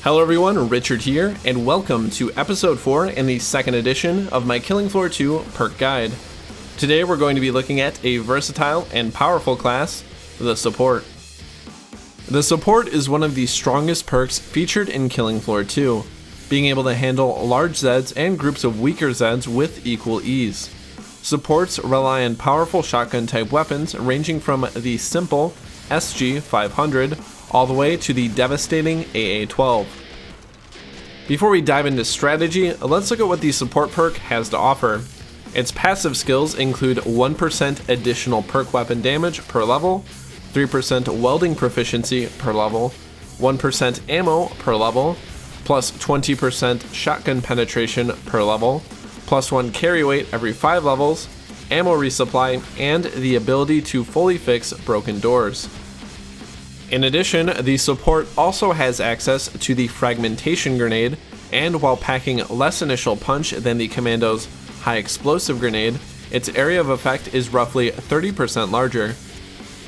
Hello everyone, Richard here, and welcome to episode 4 in the second edition of my Killing Floor 2 perk guide. Today we're going to be looking at a versatile and powerful class, the Support. The Support is one of the strongest perks featured in Killing Floor 2, being able to handle large Zeds and groups of weaker Zeds with equal ease. Supports rely on powerful shotgun type weapons ranging from the simple SG 500 all the way to the devastating AA-12. Before we dive into strategy, let's look at what the Support perk has to offer. Its passive skills include 1% additional perk weapon damage per level, 3% welding proficiency per level, 1% ammo per level, plus 20% shotgun penetration per level, plus 1 carry weight every 5 levels, ammo resupply, and the ability to fully fix broken doors. In addition, the Support also has access to the Fragmentation Grenade, and while packing less initial punch than the Commando's High Explosive Grenade, its area of effect is roughly 30% larger.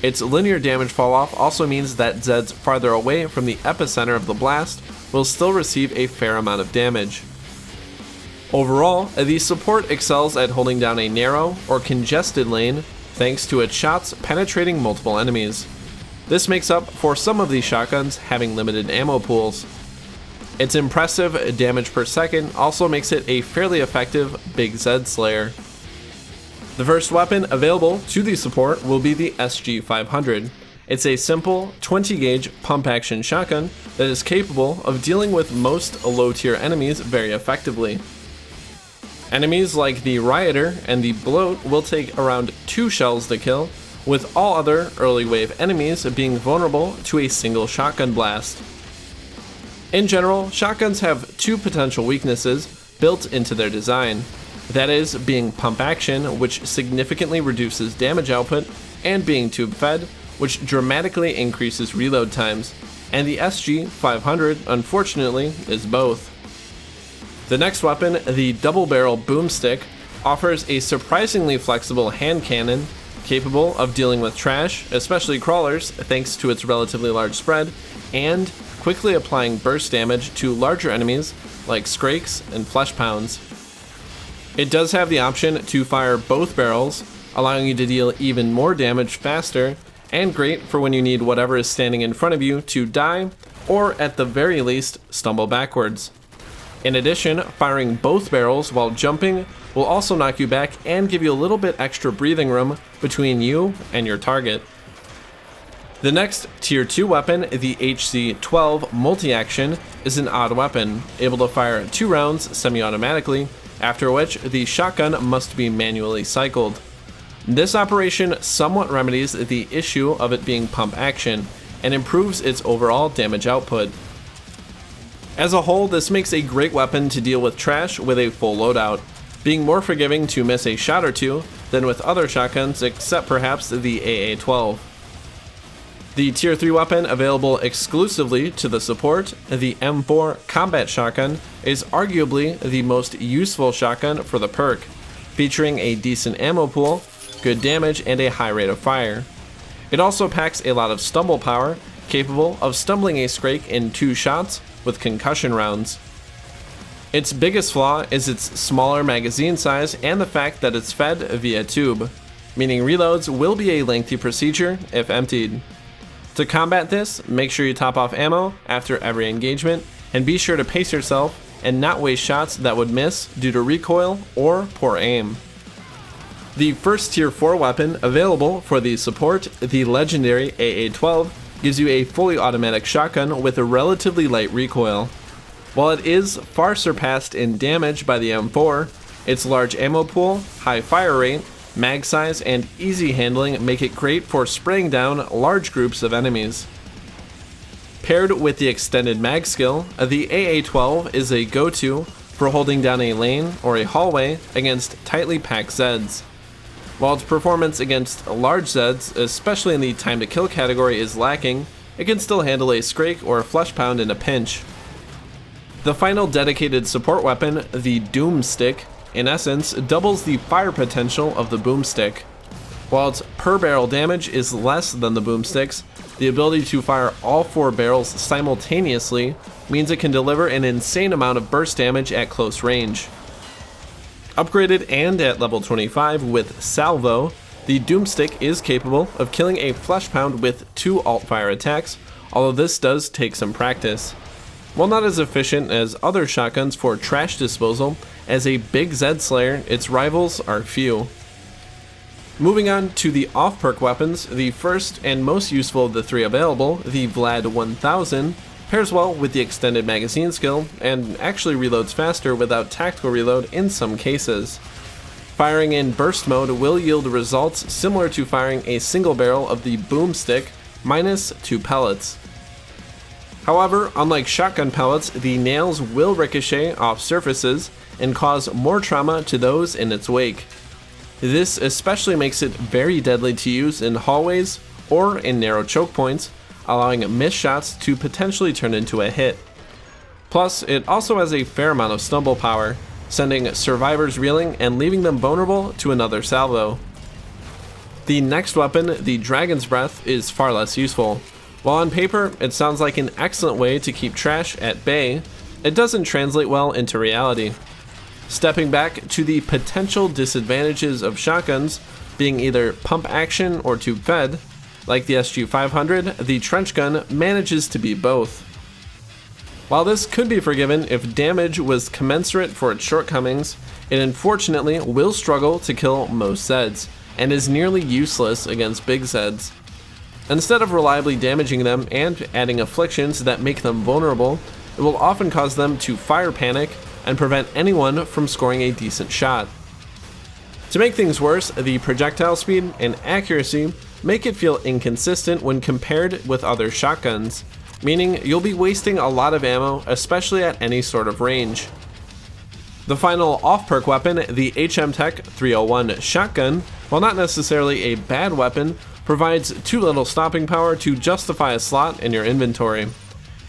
Its linear damage falloff also means that Zeds farther away from the epicenter of the blast will still receive a fair amount of damage. Overall, the Support excels at holding down a narrow or congested lane thanks to its shots penetrating multiple enemies. This makes up for some of these shotguns having limited ammo pools. Its impressive damage per second also makes it a fairly effective Big Zed Slayer. The first weapon available to the Support will be the SG 500. It's a simple 20 gauge pump action shotgun that is capable of dealing with most low tier enemies very effectively. Enemies like the Rioter and the Bloat will take around 2 shells to kill, with all other early wave enemies being vulnerable to a single shotgun blast. In general, shotguns have 2 potential weaknesses built into their design. That is, being pump action, which significantly reduces damage output, and being tube fed, which dramatically increases reload times, and the SG 500, unfortunately, is both. The next weapon, the Double Barrel Boomstick, offers a surprisingly flexible hand cannon capable of dealing with trash, especially crawlers, thanks to its relatively large spread, and quickly applying burst damage to larger enemies like Skrakes and Flesh Pounds. It does have the option to fire both barrels, allowing you to deal even more damage faster, and great for when you need whatever is standing in front of you to die, or at the very least, stumble backwards. In addition, firing both barrels while jumping will also knock you back and give you a little bit extra breathing room between you and your target. The next Tier 2 weapon, the HC-12 Multi-Action, is an odd weapon, able to fire 2 rounds semi-automatically, after which the shotgun must be manually cycled. This operation somewhat remedies the issue of it being pump action, and improves its overall damage output. As a whole, this makes a great weapon to deal with trash with a full loadout, being more forgiving to miss a shot or two than with other shotguns except perhaps the AA-12. The Tier 3 weapon available exclusively to the Support, the M4 Combat Shotgun, is arguably the most useful shotgun for the perk, featuring a decent ammo pool, good damage, and a high rate of fire. It also packs a lot of stumble power, capable of stumbling a Skrake in 2 shots with concussion rounds. Its biggest flaw is its smaller magazine size and the fact that it's fed via tube, meaning reloads will be a lengthy procedure if emptied. To combat this, make sure you top off ammo after every engagement, and be sure to pace yourself and not waste shots that would miss due to recoil or poor aim. The first Tier 4 weapon available for the Support, the legendary AA-12, gives you a fully automatic shotgun with a relatively light recoil. While it is far surpassed in damage by the M4, its large ammo pool, high fire rate, mag size, and easy handling make it great for spraying down large groups of enemies. Paired with the extended mag skill, the AA-12 is a go-to for holding down a lane or a hallway against tightly packed Zeds. While its performance against large Zeds, especially in the time to kill category, is lacking, it can still handle a Skrake or a Flesh Pound in a pinch. The final dedicated support weapon, the Doomstick, in essence doubles the fire potential of the Boomstick. While its per barrel damage is less than the Boomstick's, The ability to fire all 4 barrels simultaneously means it can deliver an insane amount of burst damage at close range. Upgraded and at level 25 with Salvo, the Doomstick is capable of killing a flesh pound with 2 alt-fire attacks, although this does take some practice. While not as efficient as other shotguns for trash disposal, as a big Zed Slayer, its rivals are few. Moving on to the off-perk weapons, the first and most useful of the 3 available, the Vlad 1000, pairs well with the extended magazine skill, and actually reloads faster without tactical reload in some cases. Firing in burst mode will yield results similar to firing a single barrel of the Boomstick, minus 2 pellets. However, unlike shotgun pellets, the nails will ricochet off surfaces and cause more trauma to those in its wake. This especially makes it very deadly to use in hallways or in narrow choke points, allowing missed shots to potentially turn into a hit. Plus, it also has a fair amount of stumble power, sending survivors reeling and leaving them vulnerable to another salvo. The next weapon, the Dragon's Breath, is far less useful. While on paper it sounds like an excellent way to keep trash at bay, it doesn't translate well into reality. Stepping back to the potential disadvantages of shotguns being either pump action or tube fed, like the SG-500, the trench gun manages to be both. While this could be forgiven if damage was commensurate for its shortcomings, it unfortunately will struggle to kill most Zeds, and is nearly useless against big Zeds. Instead of reliably damaging them and adding afflictions that make them vulnerable, it will often cause them to fire panic and prevent anyone from scoring a decent shot. To make things worse, the projectile speed and accuracy make it feel inconsistent when compared with other shotguns, meaning you'll be wasting a lot of ammo, especially at any sort of range. The final off-perk weapon, the HM Tech 301 shotgun, while not necessarily a bad weapon, provides too little stopping power to justify a slot in your inventory.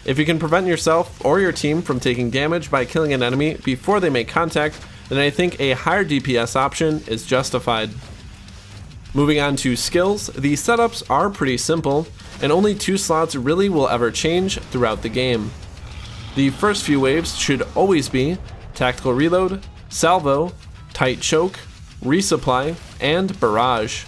If you can prevent yourself or your team from taking damage by killing an enemy before they make contact, then I think a higher DPS option is justified. Moving on to skills, the setups are pretty simple, and only 2 slots really will ever change throughout the game. The first few waves should always be Tactical Reload, Salvo, Tight Choke, Resupply, and Barrage.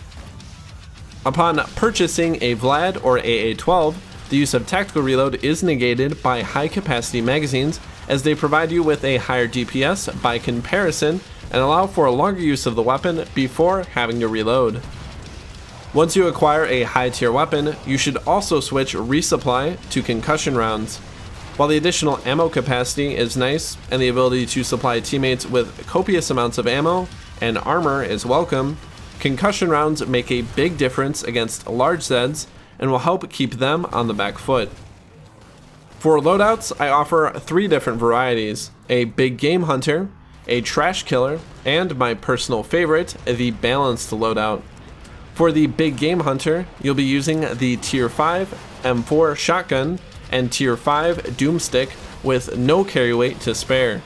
Upon purchasing a Vlad or AA-12, the use of Tactical Reload is negated by high capacity magazines, as they provide you with a higher DPS by comparison and allow for a longer use of the weapon before having to reload. Once you acquire a high tier weapon, you should also switch Resupply to concussion rounds. While the additional ammo capacity is nice and the ability to supply teammates with copious amounts of ammo and armor is welcome, concussion rounds make a big difference against large Zeds and will help keep them on the back foot. For loadouts, I offer 3 different varieties: a big game hunter, a trash killer, and my personal favorite, the balanced loadout. For the big game hunter, you'll be using the tier 5 M4 shotgun and tier 5 Doomstick with no carry weight to spare.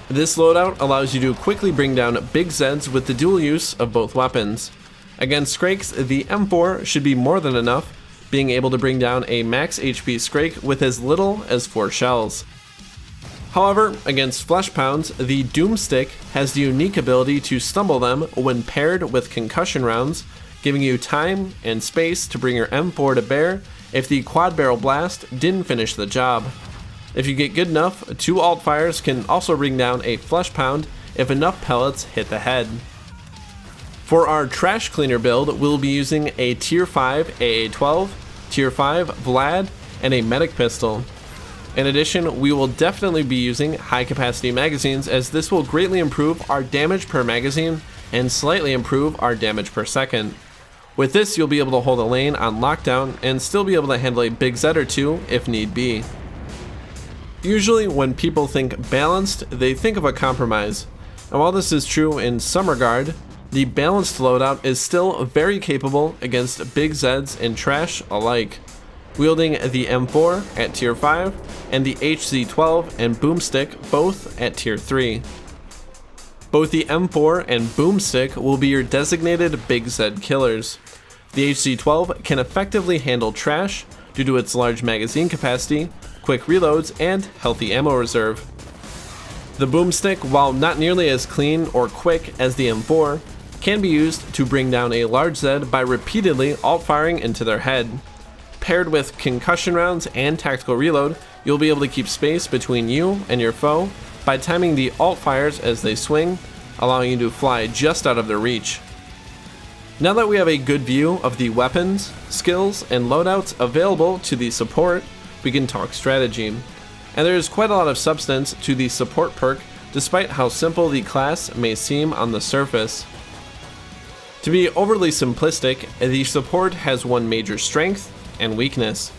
This loadout allows you to quickly bring down big Zeds with the dual use of both weapons. Against Skrakes, the M4 should be more than enough, being able to bring down a max HP Skrake with as little as 4 shells. However, against Flesh Pounds, the Doomstick has the unique ability to stumble them when paired with concussion rounds, giving you time and space to bring your M4 to bear if the quad barrel blast didn't finish the job. If you get good enough, 2 alt fires can also bring down a Flesh Pound if enough pellets hit the head. For our trash cleaner build, we'll be using a tier 5 AA-12, tier 5 Vlad, and a medic pistol. In addition, we will definitely be using high capacity magazines, as this will greatly improve our damage per magazine and slightly improve our damage per second. With this, you'll be able to hold a lane on lockdown and still be able to handle a big Zed or 2 if need be. Usually when people think balanced, they think of a compromise, and while this is true in some regard, the balanced loadout is still very capable against big Zeds and trash alike, wielding the M4 at tier 5 and the HZ-12 and Boomstick both at tier 3. Both the M4 and Boomstick will be your designated big Zed killers. The HC-12 can effectively handle trash due to its large magazine capacity, quick reloads, and healthy ammo reserve. The boomstick, while not nearly as clean or quick as the M4, can be used to bring down a large Zed by repeatedly alt-firing into their head. Paired with concussion rounds and tactical reload, you'll be able to keep space between you and your foe by timing the alt-fires as they swing, allowing you to fly just out of their reach. Now that we have a good view of the weapons, skills, and loadouts available to the support, we can talk strategy. And there is quite a lot of substance to the support perk, despite how simple the class may seem on the surface. To be overly simplistic, the support has one major strength and weakness.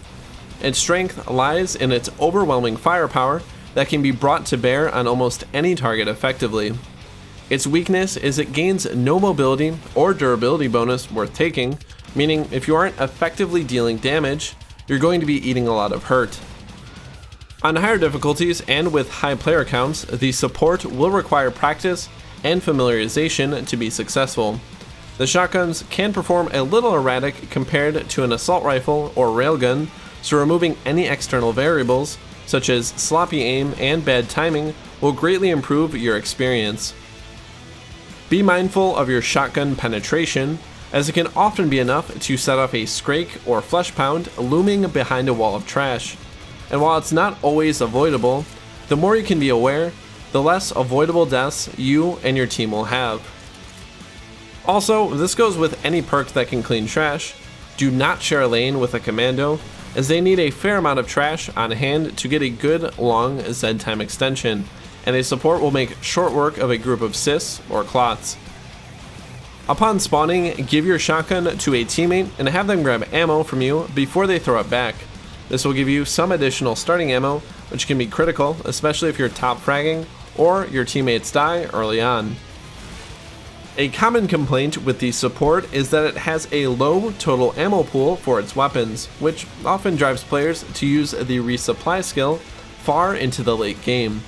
Its strength lies in its overwhelming firepower that can be brought to bear on almost any target effectively. Its weakness is it gains no mobility or durability bonus worth taking, meaning if you aren't effectively dealing damage, you're going to be eating a lot of hurt. On higher difficulties and with high player counts, the support will require practice and familiarization to be successful. The shotguns can perform a little erratic compared to an assault rifle or railgun, so removing any external variables, such as sloppy aim and bad timing, will greatly improve your experience. Be mindful of your shotgun penetration, as it can often be enough to set off a scrake or flesh pound looming behind a wall of trash. And while it's not always avoidable, the more you can be aware, the less avoidable deaths you and your team will have. Also, this goes with any perk that can clean trash. Do not share a lane with a commando, as they need a fair amount of trash on hand to get a good long Zed time extension, and a support will make short work of a group of sis or clots. Upon spawning, give your shotgun to a teammate and have them grab ammo from you before they throw it back. This will give you some additional starting ammo, which can be critical, especially if you're top fragging or your teammates die early on. A common complaint with the support is that it has a low total ammo pool for its weapons, which often drives players to use the resupply skill far into the late game.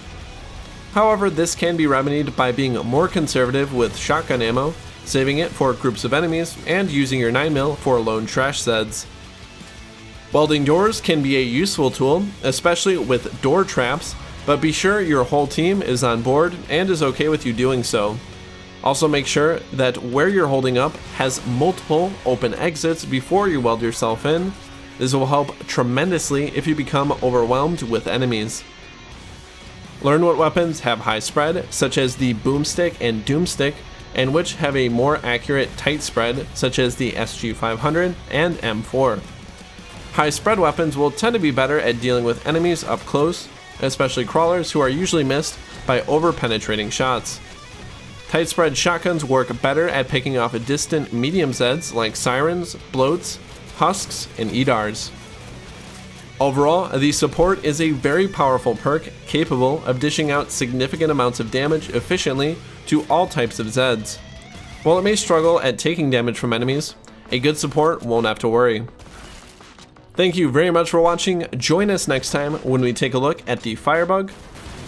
However, this can be remedied by being more conservative with shotgun ammo, saving it for groups of enemies, and using your 9mm for lone trash Zeds. Welding doors can be a useful tool, especially with door traps, but be sure your whole team is on board and is okay with you doing so. Also make sure that where you're holding up has multiple open exits before you weld yourself in. This will help tremendously if you become overwhelmed with enemies. Learn what weapons have high spread, such as the boomstick and doomstick, and which have a more accurate tight spread, such as the SG-500 and M4. High spread weapons will tend to be better at dealing with enemies up close, especially crawlers who are usually missed by over-penetrating shots. Tight spread shotguns work better at picking off distant medium Zeds like Sirens, Bloats, Husks, and Edars. Overall, the support is a very powerful perk capable of dishing out significant amounts of damage efficiently to all types of Zeds. While it may struggle at taking damage from enemies, a good support won't have to worry. Thank you very much for watching. Join us next time when we take a look at the Firebug.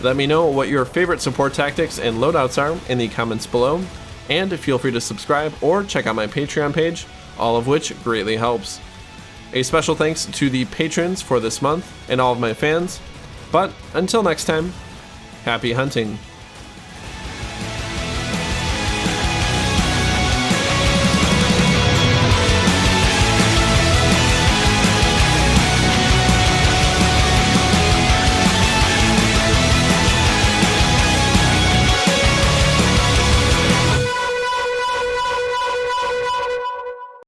Let me know what your favorite support tactics and loadouts are in the comments below, and feel free to subscribe or check out my Patreon page, all of which greatly helps. A special thanks to the patrons for this month and all of my fans, but until next time, happy hunting.